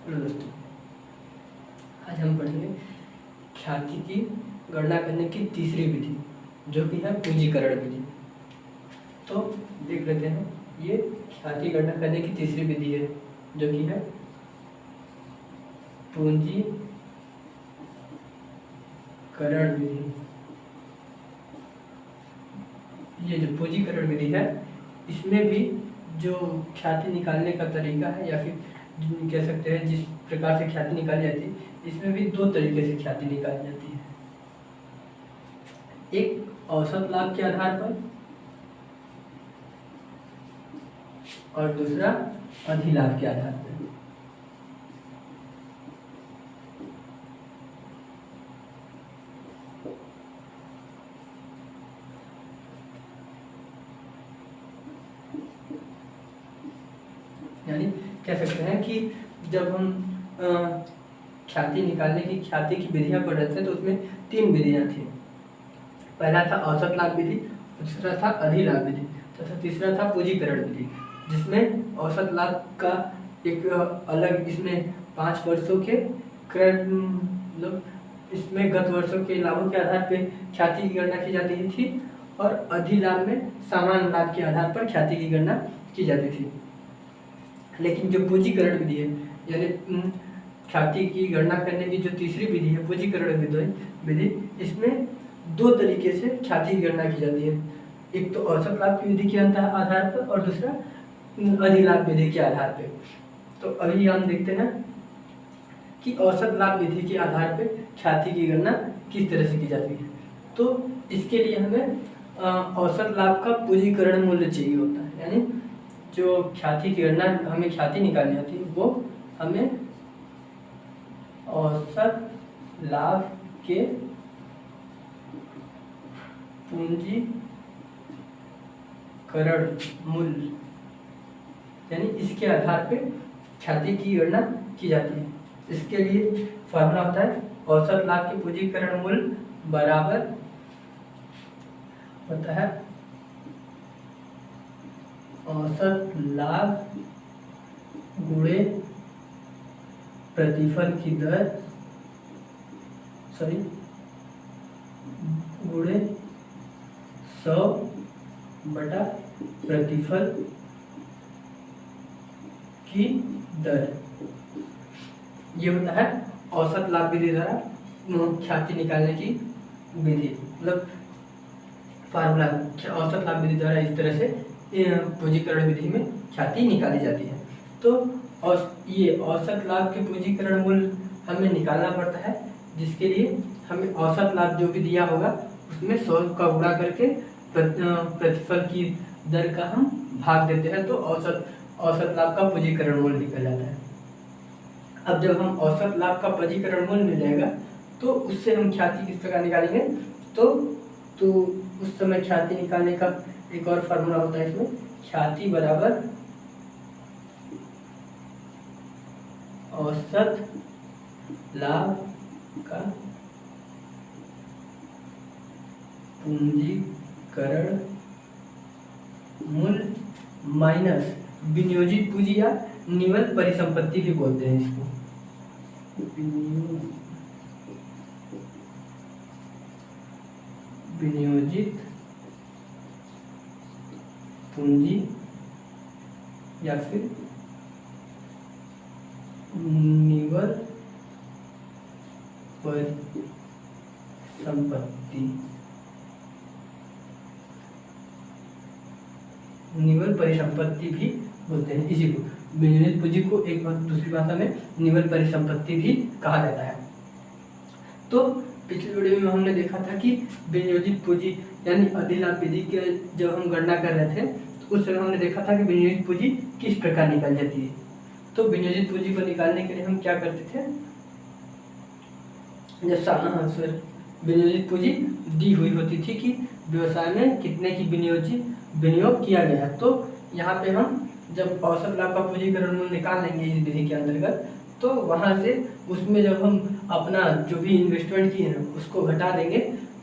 Hello दोस्तों, आज हम पढ़ेंगे ख्याति की गणना करने की तीसरी विधि, जो कि है पूंजीकरण विधि। तो देख लेते हैं, ये ख्याति गणना करने की तीसरी विधि है, जो कि है पूंजीकरण विधि। ये जो पूंजीकरण विधि है, इसमें भी जो ख्याति निकालने का तरीका है, या फिर कह सकते हैं जिस प्रकार से ख्याति निकाली जाती है, इसमें भी दो तरीके से ख्याति निकाली जाती है। एक औसत लाभ के आधार पर और दूसरा अधिलाभ के आधार पर। यानी कह सकते हैं कि जब हम ख्याति निकालने की ख्याति की विधियां पढ़ रहे थे, तो उसमें तीन विधियां थी। पहला था औसत लाभ विधि, दूसरा था अधिलाभ विधि तथा तीसरा था पूंजीकरण विधि, जिसमें औसत लाभ का एक अलग, इसमें 5 वर्षों के मतलब इसमें गत वर्षों के लाभों के आधार पर ख्याति की गणना की जाती थी, और अधिलाभ में सामान्य लाभ के आधार पर ख्याति की गणना की जाती थी। लेकिन जो पूंजीकरण विधि है, यानी ख्याति की गणना करने की जो तीसरी विधि है पूंजीकरण विधि, इसमें दो तरीके से ख्याति की गणना की जाती है। एक तो औसत लाभ की विधि के आधार पर और दूसरा अधिलाभ विधि के आधार पर। तो अभी हम देखते हैं कि औसत लाभ विधि के आधार पर ख्याति की गणना किस तरह से की जाती है। तो इसके लिए हमें औसत लाभ का पूंजीकरण मूल्य चाहिए होता है, यानी जो ख्याति की गणना हमें ख्याति निकालनी होती है, वो हमें औसत लाभ के पूंजीकरण मूल्य, यानी इसके आधार पे ख्याति की गणना की जाती है। इसके लिए फॉर्मूला होता है औसत लाभ के पूंजीकरण मूल्य बराबर होता है औसत लाभ गुणे प्रतिफल की दर, गुणे 100 बटा प्रतिफल की दर। ये होता है औसत लाभ विधि द्वारा ख्याति निकालने की विधि, मतलब फार्मूला। औसत लाभ विधि द्वारा इस तरह से पूंजीकरण विधि में ख्याति निकाली जाती है। तो ये औसत लाभ के पूंजीकरण मूल्य हमें निकालना पड़ता है, जिसके लिए हमें औसत लाभ जो भी दिया होगा उसमें 100 का गुणा करके प्रतिफल की दर का हम भाग देते हैं, तो औसत लाभ का पूंजीकरण मूल्य निकल जाता है। अब जब हम औसत लाभ का पूंजीकरण मूल्य मिल जाएगा, तो उससे हम ख्याति किस प्रकार निकालेंगे, तो उस समय ख्याति निकालने का एक और फार्मूला होता है। इसमें ख्याति बराबर औसत लाभ का पूंजीकरण मूल्य माइनस विनियोजित पूंजी, या निवल परिसंपत्ति भी बोलते हैं इसको। विनियोजित पूंजी या फिर निवल परिसंपत्ति। निवल परिसंपत्ति भी बोलते हैं इसी को। विनियोजित पूंजी को एक दूसरी भाषा में निवल परिसंपत्ति भी कहा जाता है। तो पिछले वीडियो में हमने देखा था कि विनियोजित पूंजी यानी अधिलाभ विधि के जब हम गणना कर रहे थे, तो उस समय हमने देखा था कि विनियोजित पूंजी किस प्रकार निकल जाती है। तो विनियोजित पूंजी को निकालने के लिए हम क्या करते थे, जब विनियोजित पूंजी दी हुई होती थी कि व्यवसाय में कितने की विनियोग किया गया, तो यहाँ पे हम जब औसत लाभ का पूंजीकरण मूल्य निकाल लेंगे इस विधि के अंतर्गत, तो वहाँ से उसमें जब हम अपना जो भी इन्वेस्टमेंट किए हैं उसको घटा देंगे,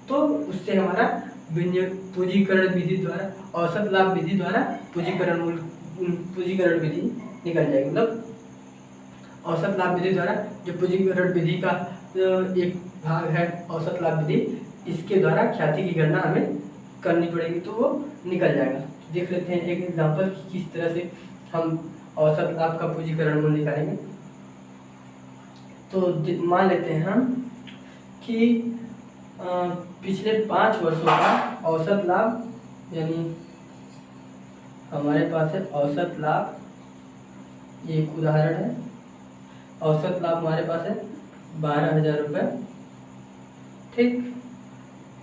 तो उससे हमारा पूंजीकरण विधि द्वारा, औसत लाभ विधि द्वारा पूंजीकरण विधि निकल जाएगी। मतलब औसत लाभ विधि द्वारा जो पूंजीकरण विधि का एक भाग है औसत लाभ विधि, इसके द्वारा ख्याति की गणना हमें करनी पड़ेगी तो वो निकल जाएगा। तो देख लेते हैं एक एग्जांपल किस तरह से हम औसत लाभ का पूंजीकरण मूल्य निकालेंगे। तो मान लेते हैं हम कि पिछले 5 वर्षों का औसत लाभ, यानी हमारे पास है औसत लाभ, ये एक उदाहरण है। औसत लाभ हमारे पास है 12,000 रुपये, ठीक।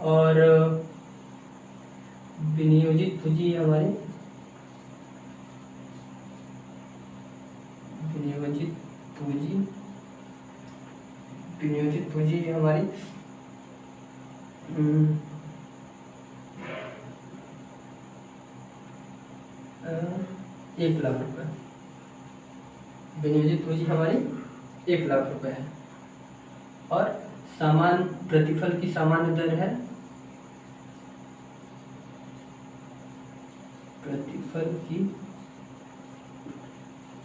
और विनियोजित पूंजी हमारी विनियोजित पूंजी हमारी 1 लाख रुपये। विनियोजित पूंजी हमारी 1 लाख रुपये है और प्रतिफल की सामान्य दर है, प्रतिफल की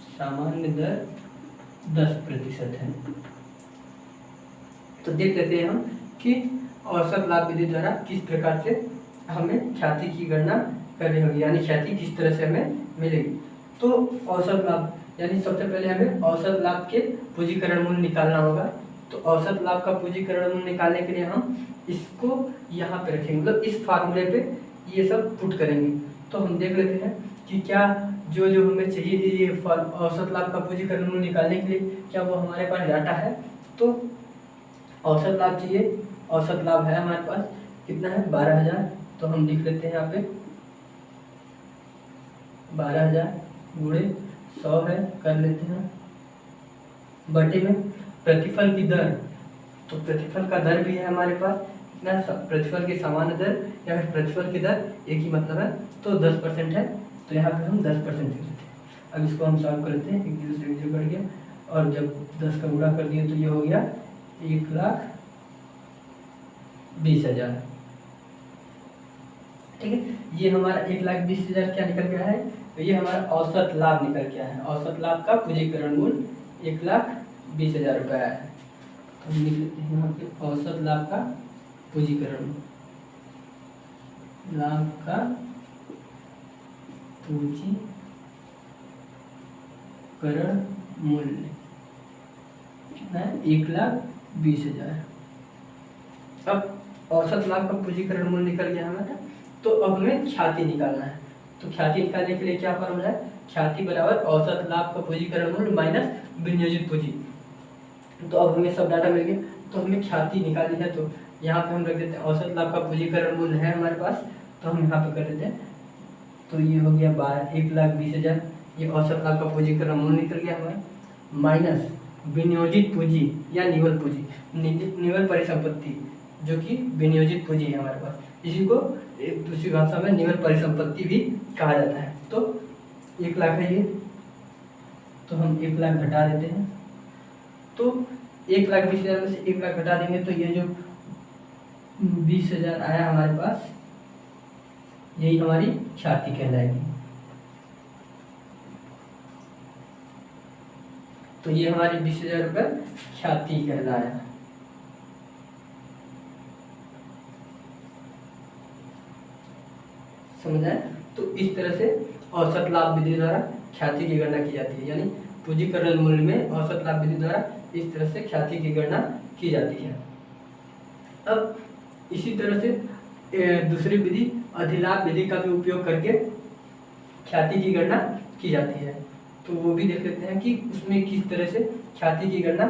सामान्य दर 10% है। तो देख लेते हैं हम कि औसत लाभ विधि द्वारा किस प्रकार से हमें ख्याति की गणना करनी होगी, यानी ख्याति किस तरह से हमें मिलेगी। तो औसत लाभ, यानी सबसे पहले हमें औसत लाभ के पूंजीकरण मूल्य निकालना होगा। तो औसत लाभ का पूंजीकरण मूल्य निकालने के लिए हम इसको यहाँ पे रखेंगे, मतलब इस फार्मूले पे ये सब पुट करेंगे। तो हम देख लेते हैं कि क्या जो हमें चाहिए ये औसत लाभ का पूंजीकरण मूल्य निकालने के लिए क्या वो हमारे पास डाटा है। तो औसत लाभ चाहिए, औसत लाभ है हमारे पास, कितना है 12,000। तो हम लिख लेते हैं यहाँ पे 12,000 गुणे 100 है, कर लेते हैं, बटे में प्रतिफल की दर। तो प्रतिफल का दर भी है हमारे पास, कितना, प्रतिफल की सामान्य दर या फिर प्रतिफल की दर एक ही मतलब है। तो 10% है, तो यहाँ पे हम 10% लिख लेते हैं। अब इसको हम सॉल्व कर लेते हैं, 1 0 से 1 0 कट गया और जब 10 का गुणा कर दिए तो ये हो गया 1,20,000, ठीक है। ये हमारा 1,20,000 क्या निकल गया है, तो ये हमारा औसत लाभ निकल गया है। औसत लाभ का पूंजीकरण मूल्य 1,20,000 रुपये है। तो हम लिख लेते हैं यहाँ पे औसत लाभ का पूंजीकरण, लाभ का पूंजीकरण मूल्य कितना है, 1,20,000। अब औसत लाभ का पूंजीकरण मूल्य निकल गया हमारा, तो अब हमें ख्याति निकालना है। तो ख्याति निकालने के लिए क्या फॉर्मूला है, ख्याति बराबर औसत लाभ का पूंजीकरण मूल्य माइनस विनियोजित पूंजी। तो अब हमें सब डाटा मिल गया, तो हमें ख्याति निकालनी है। तो यहाँ पे हम रख देते हैं औसत लाभ का पूंजीकरण मूल्य है हमारे पास, तो हम यहाँ पे कर देते हैं। तो ये हो गया 1,20,000, ये औसत लाभ का पूंजीकरण मूल्य निकल गया हमारा, माइनस विनियोजित पूंजी या निवल पूंजी, निवल परिसंपत्ति जो कि विनियोजित पूंजी है हमारे पास। इसी को एक दूसरी भाषा में निवल परिसंपत्ति भी कहा जाता है। तो 1 लाख है ये, तो हम 1 लाख घटा देते हैं। तो 1,20,000 में से 1 लाख घटा देंगे तो ये जो 20,000 आया हमारे पास, यही हमारी ख्याति कहलाएगी। तो ये हमारी 20,000 रुपये ख्याति कहलाया। समझ आए। तो इस तरह से औसत लाभ विधि द्वारा ख्याति की गणना की जाती है, यानी पूंजीकरण मूल्य में औसत लाभ विधि द्वारा इस तरह से ख्याति की गणना की जाती है। अब इसी तरह से दूसरी विधि अधिलाभ विधि का भी उपयोग करके ख्याति की गणना की जाती है। तो वो भी देख लेते हैं कि उसमें किस तरह से ख्याति की गणना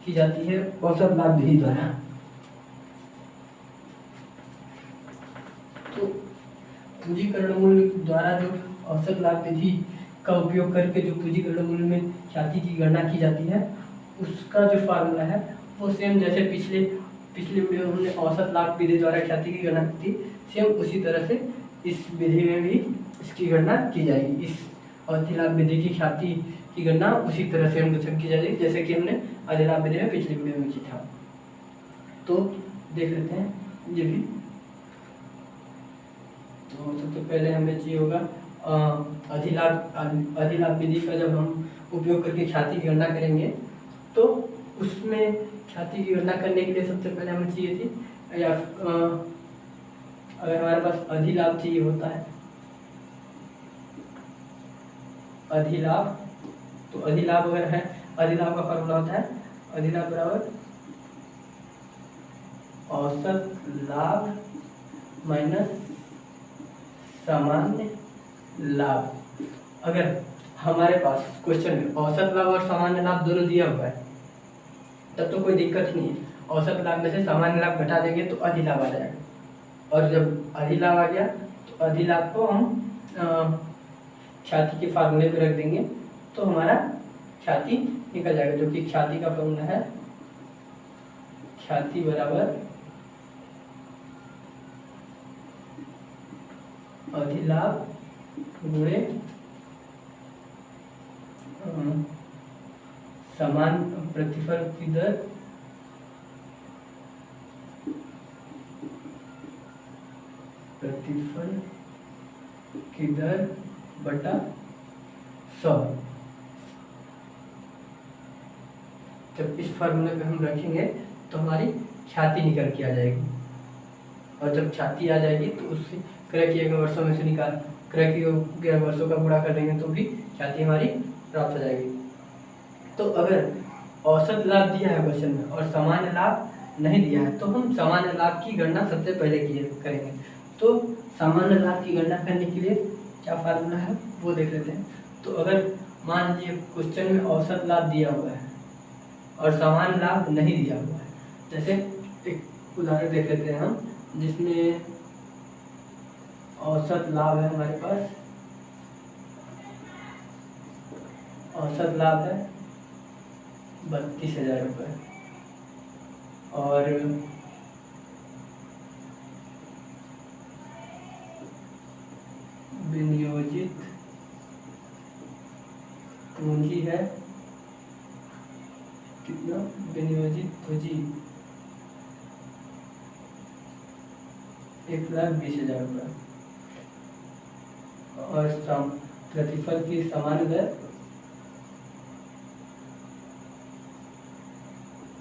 की जाती है औसत लाभ विधि द्वारा। तो पूंजीकरण मूल्य द्वारा जो औसत लाभ विधि का उपयोग करके जो पूंजीकरण मूल्य में ख्याति की गणना की जाती है, उसका जो फार्मूला है वो सेम जैसे पिछले वीडियो में हमने औसत लाभ विधि द्वारा ख्याति की गणना की थी, सेम उसी तरह से इस विधि में भी इसकी गणना की जाएगी। इस अधिलाभ विधि की ख्याति की गणना उसी तरह से हम की जाएगी जैसे कि हमने अधिलाभ विधि में पिछली वीडियो में की था। तो देख लेते हैं ये भी। तो सबसे पहले हमें चाहिए होगा अधिलाभ विधि का जब हम उपयोग करके ख्याति की गणना करेंगे तो उसमें ख्याति की गणना करने के लिए सबसे पहले हमें चाहिए थी, या अगर हमारे पास अधिलाभ चाहिए होता है, अधिलाभ, तो अधिलाभ अगर है, अधिलाभ का फॉर्मूला होता है अधिलाभ बराबर औसत लाभ माइनस सामान्य लाभ। अगर हमारे पास क्वेश्चन में औसत लाभ और सामान्य लाभ दोनों दिया हुआ है तब तो कोई दिक्कत नहीं है, औसत लाभ में से सामान्य लाभ घटा देंगे तो अधिलाभ आ जाएगा, और जब अधिलाभ आ गया तो अधिलाभ को हम ख्याति के फार्मूले पे रख देंगे तो हमारा ख्याति निकल जाएगा, जो कि ख्याति का फॉर्मूला है ख्याति बराबर अधिलाभ गुणे समान प्रतिफल की दर बटा 100। जब इस फार्मूले पे हम रखेंगे तो हमारी ख्याति निकल के आ जाएगी, और जब ख्याति आ जाएगी तो उससे क्रय किए गए वर्षों में से क्रय किए गए वर्षों का गुणा कर देंगे तो भी ख्याति हमारी प्राप्त हो जाएगी। तो अगर औसत लाभ दिया है क्वेश्चन में और सामान्य लाभ नहीं दिया है तो हम सामान्य लाभ की गणना सबसे पहले करेंगे। तो सामान्य लाभ की गणना करने के लिए क्या फार्मूला है वो देख लेते हैं। तो अगर मान लीजिए क्वेश्चन में औसत लाभ दिया हुआ है और सामान्य लाभ नहीं दिया हुआ है, जैसे एक उदाहरण देख लेते हैं हम जिसमें औसत लाभ है हमारे पास, औसत लाभ है 32,000 रुपये और विनियोजित पूंजी है कितना, विनियोजित पूंजी 1,20,000 रुपये और प्रतिफल की समान दर,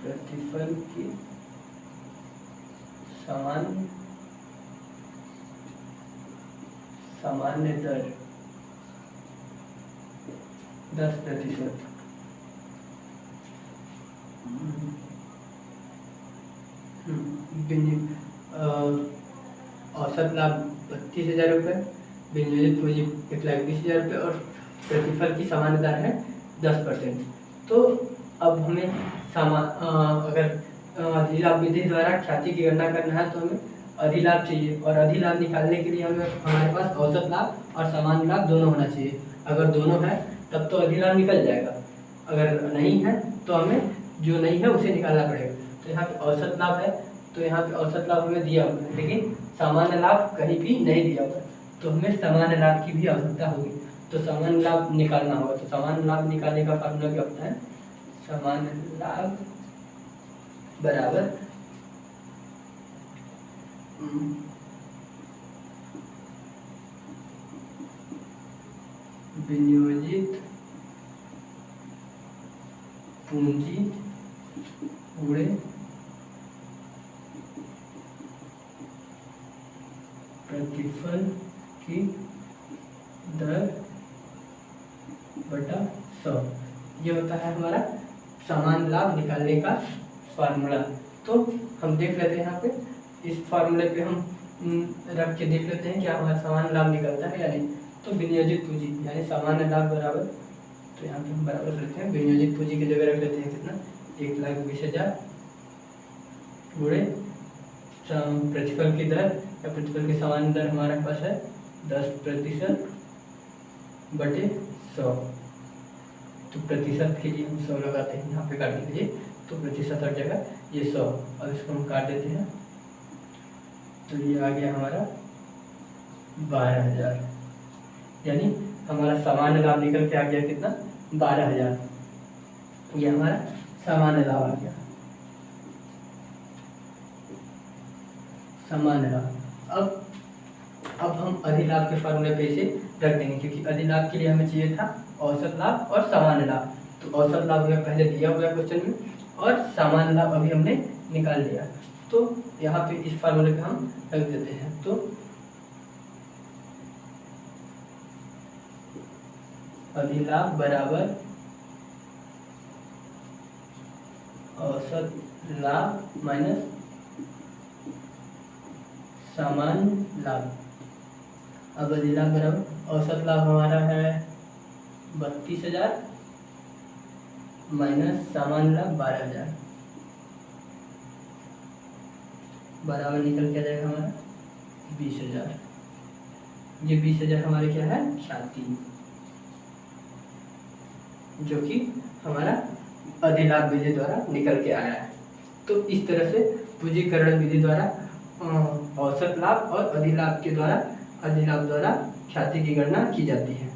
प्रतिफल की सामान्य दर 10%। औसत लाभ 32,000 रुपये, विनियोजित पूंजी 1,20,000 रुपये और प्रतिफल की सामान्य दर है 10%। तो अब हमें अगर अधिलाभ विधि द्वारा ख्याति की गणना करना है तो हमें अधिलाभ चाहिए, और अधिलाभ निकालने के लिए हमें हमारे पास औसत लाभ और सामान्य लाभ दोनों होना चाहिए। अगर दोनों है तब तो अधिलाभ निकल जाएगा, अगर नहीं है तो हमें जो नहीं है उसे निकालना पड़ेगा। तो यहाँ पे औसत लाभ है तो यहाँ पे औसत लाभ हमें दिया हुआ है, लेकिन सामान्य लाभ कहीं भी नहीं दिया हुआ है, तो हमें सामान्य लाभ की भी आवश्यकता होगी। तो सामान्य लाभ निकालना होगा, तो सामान्य लाभ निकालने का फार्मूला क्या होता है, सामान्य लाभ बराबर विनियोजित पूंजी गुणे प्रतिफल की दर बटा 100। ये होता है हमारा सामान्य लाभ निकालने का फार्मूला। तो हम देख लेते हैं यहाँ पे, इस फार्मूले पे हम रख के देख लेते हैं क्या हमारा सामान्य लाभ निकलता है या नहीं। तो विनियोजित पूंजी यानी सामान्य लाभ बराबर, तो यहाँ पे हम बराबर रखते हैं, विनियोजित पूंजी की जगह रख लेते हैं कितना, 1,20,000 गुणे प्रतिफल की दर या प्रतिफल की सामान्य दर हमारे पास है 10% बटे 100। तो प्रतिशत के लिए हम 100 लगाते हैं, यहाँ पे काटने के लिए, तो प्रतिशत हर जगह ये 100, और इसको हम काट देते हैं तो ये आ गया हमारा 12,000, यानी हमारा सामान्य लाभ निकल के आ गया कितना, 12,000। ये हमारा सामान्य लाभ आ गया, सामान्य लाभ। अब हम अधिलाभ के फार्मूले पे इसे रख देंगे, क्योंकि अधिलाभ के लिए हमें चाहिए था औसत लाभ और सामान्य लाभ। तो तो औसत लाभ हमें पहले दिया हुआ है क्वेश्चन में, और सामान्य लाभ अभी हमने निकाल लिया। तो यहाँ पे इस फार्मूले पे हम रख देते हैं। तो अधिलाभ बराबर औसत लाभ माइनस सामान्य लाभ। अब अधिलाभ बराबर औसत लाभ हमारा है 32,000 माइनस सामान्य लाभ 12,000 बराबर निकल के आ जाएगा हमारा 20,000। ये 20,000 हमारे क्या है, ख्याति, जो कि हमारा अधिलाभ विधि द्वारा निकल के आया है। तो इस तरह से पूंजीकरण विधि द्वारा औसत लाभ और अधिलाभ द्वारा ख्याति की गणना की जाती है।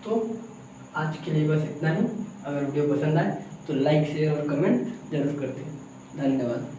तो आज के लिए बस इतना ही। अगर वीडियो पसंद आए तो लाइक शेयर और कमेंट जरूर करते हैं। धन्यवाद।